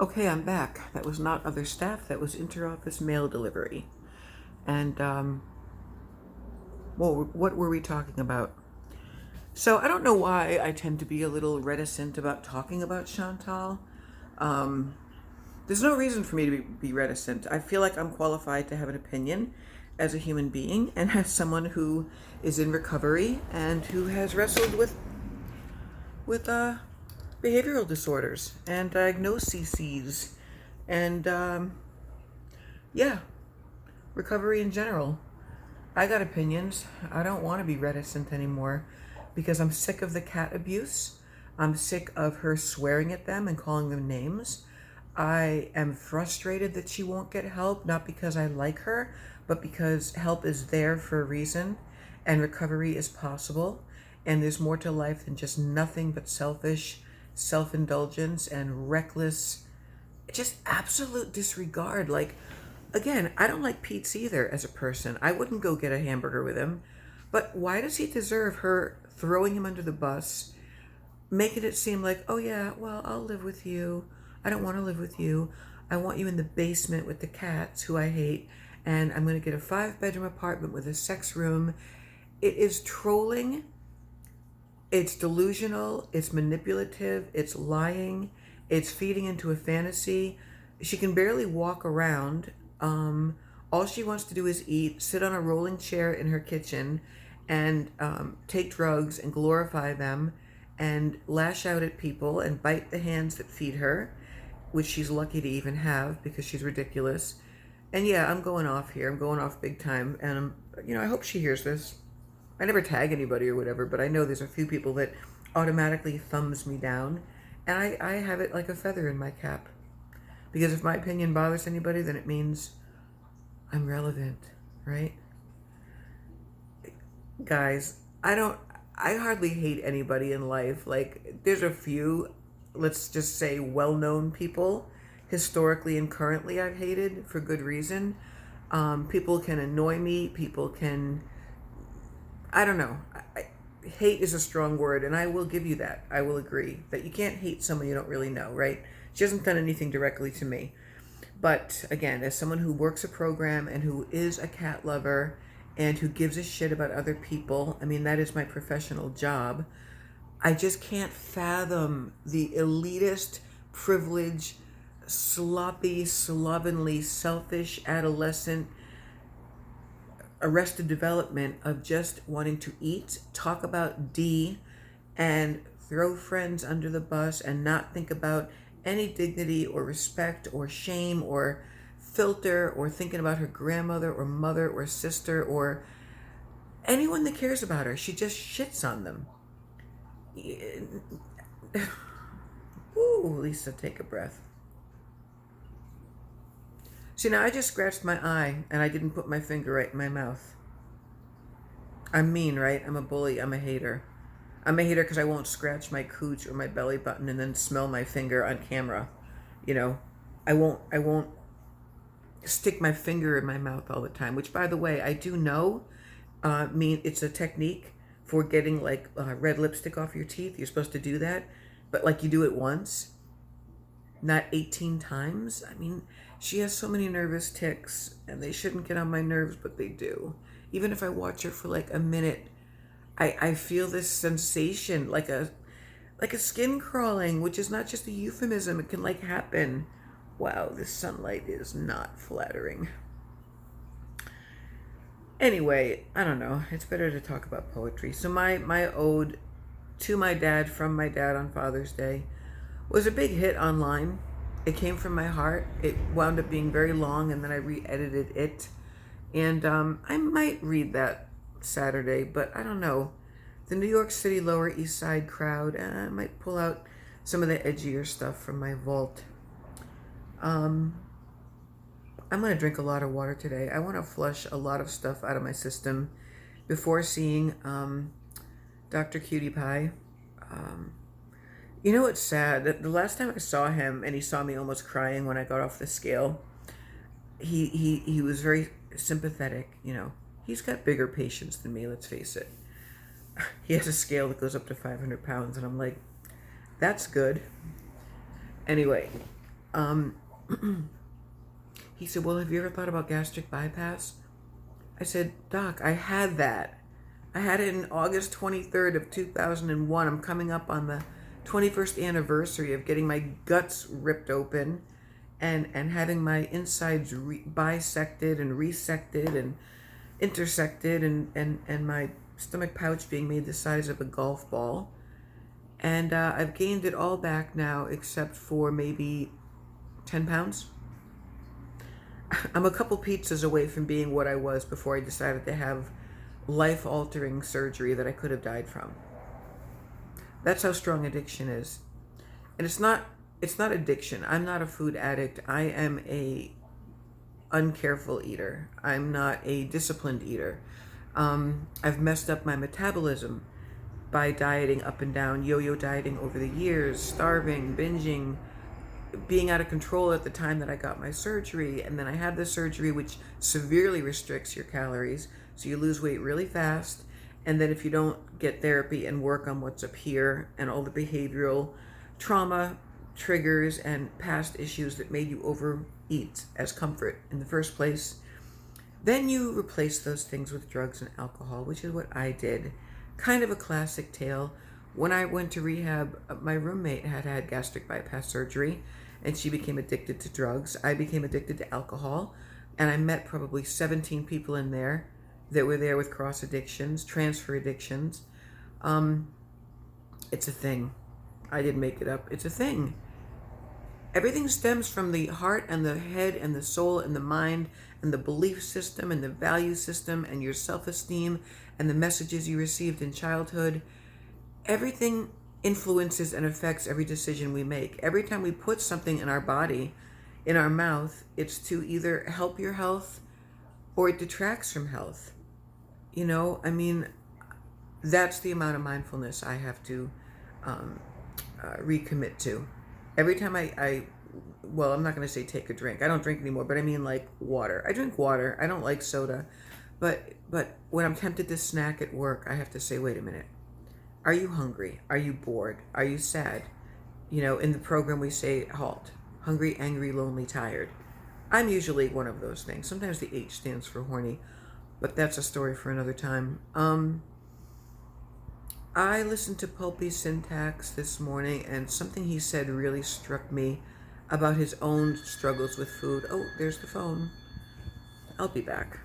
Okay, I'm back. That was not other staff, that was interoffice mail delivery. And, well, what were we talking about? So, I don't know why I tend to be a little reticent about talking about Chantal. Um, there's no reason for me to be reticent. I feel like I'm qualified to have an opinion as a human being and as someone who is in recovery and who has wrestled with behavioral disorders and diagnoses and, yeah, recovery in general. I got opinions. I don't want to be reticent anymore because I'm sick of the cat abuse. I'm sick of her swearing at them and calling them names. I am frustrated that she won't get help, not because I like her, but because help is there for a reason and recovery is possible. And there's more to life than just nothing but selfish self indulgence and reckless, just absolute disregard. Like, again, I don't like Pete's either as a person. I wouldn't go get a hamburger with him. But why does he deserve her throwing him under the bus, making it seem like, oh yeah, well, I'll live with you. I don't want to live with you. I want you in the basement with the cats who I hate, and I'm going to get a 5-bedroom apartment with a sex room. It is trolling. It's delusional, it's manipulative, it's lying, it's feeding into a fantasy. She can barely walk around. All she wants to do is eat, sit on a rolling chair in her kitchen, and take drugs and glorify them and lash out at people and bite the hands that feed her, which she's lucky to even have because she's ridiculous. And yeah, I'm going off here. I'm going off big time. And I hope she hears this. I never tag anybody or whatever, but I know there's a few people that automatically thumbs me down, and I have it like a feather in my cap. Because if my opinion bothers anybody, then it means I'm relevant, right? Guys, I hardly hate anybody in life. Like, there's a few, let's just say, well known people, historically and currently, I've hated for good reason. People can annoy me, people can, I don't know. Hate is a strong word, and I will give you that. I will agree that you can't hate someone you don't really know, right? She hasn't done anything directly to me. But again, as someone who works a program and who is a cat lover and who gives a shit about other people, I mean, that is my professional job. I just can't fathom the elitist, privileged, sloppy, slovenly, selfish, adolescent arrested development of just wanting to eat, talk about D, and throw friends under the bus and not think about any dignity or respect or shame or filter or thinking about her grandmother or mother or sister or anyone that cares about her. She just shits on them. Ooh, Lisa, take a breath. See, now I just scratched my eye and I didn't put my finger right in my mouth. I'm mean, right? I'm a bully. I'm a hater. I'm a hater because I won't scratch my cooch or my belly button and then smell my finger on camera. You know, I won't stick my finger in my mouth all the time. Which, by the way, I do know. Mean it's a technique for getting like red lipstick off your teeth. You're supposed to do that, but like you do it once, not 18 times. I mean, she has so many nervous tics, and they shouldn't get on my nerves, but they do. Even if I watch her for like a minute, I feel this sensation like a skin crawling, which is not just a euphemism. It can like happen. Wow, this sunlight is not flattering. Anyway, I don't know. It's better to talk about poetry. So my ode to my dad from my dad on Father's Day was a big hit online. It came from my heart. It wound up being very long, and then I re-edited it. And I might read that Saturday, but I don't know. The New York City Lower East Side crowd, I might pull out some of the edgier stuff from my vault. Um, I'm going to drink a lot of water today. I want to flush a lot of stuff out of my system before seeing Dr. Cutie Pie. Um, you know what's sad? The last time I saw him and he saw me almost crying when I got off the scale, he was very sympathetic, you know. He's got bigger patience than me, let's face it. He has a scale that goes up to 500 pounds, and I'm like, that's good. Anyway, Um, he said, well, have you ever thought about gastric bypass? I said, Doc, I had that. I had it in August 23rd of 2001. I'm coming up on the 21st anniversary of getting my guts ripped open and having my insides bisected and resected and intersected and my stomach pouch being made the size of a golf ball. And I've gained it all back now except for maybe 10 pounds. I'm a couple pizzas away from being what I was before I decided to have life-altering surgery that I could have died from. That's how strong addiction is. And it's not addiction. I'm not a food addict. I am a uncareful eater. I'm not a disciplined eater. I've messed up my metabolism by dieting up and down, yo-yo dieting over the years, starving, binging, being out of control at the time that I got my surgery. And then I had the surgery, which severely restricts your calories. So you lose weight really fast. And then if you don't get therapy and work on what's up here and all the behavioral trauma, triggers, and past issues that made you overeat as comfort in the first place, then you replace those things with drugs and alcohol, which is what I did. Kind of a classic tale. When I went to rehab, my roommate had had gastric bypass surgery, and she became addicted to drugs. I became addicted to alcohol, and I met probably 17 people in there that were there with cross addictions, transfer addictions. It's a thing. I didn't make it up. It's a thing. Everything stems from the heart and the head and the soul and the mind and the belief system and the value system and your self-esteem and the messages you received in childhood. Everything influences and affects every decision we make. Every time we put something in our body, in our mouth, it's to either help your health or it detracts from health. You know, I mean, that's the amount of mindfulness I have to recommit to. Every time well, I'm not going to say take a drink. I don't drink anymore, but I mean like water. I drink water. I don't like soda. But when I'm tempted to snack at work, I have to say, wait a minute. Are you hungry? Are you bored? Are you sad? You know, in the program we say HALT. Hungry, angry, lonely, tired. I'm usually one of those things. Sometimes the H stands for horny, but that's a story for another time. I listened to Pulpy Syntax this morning, and something he said really struck me about his own struggles with food. Oh, there's the phone. I'll be back.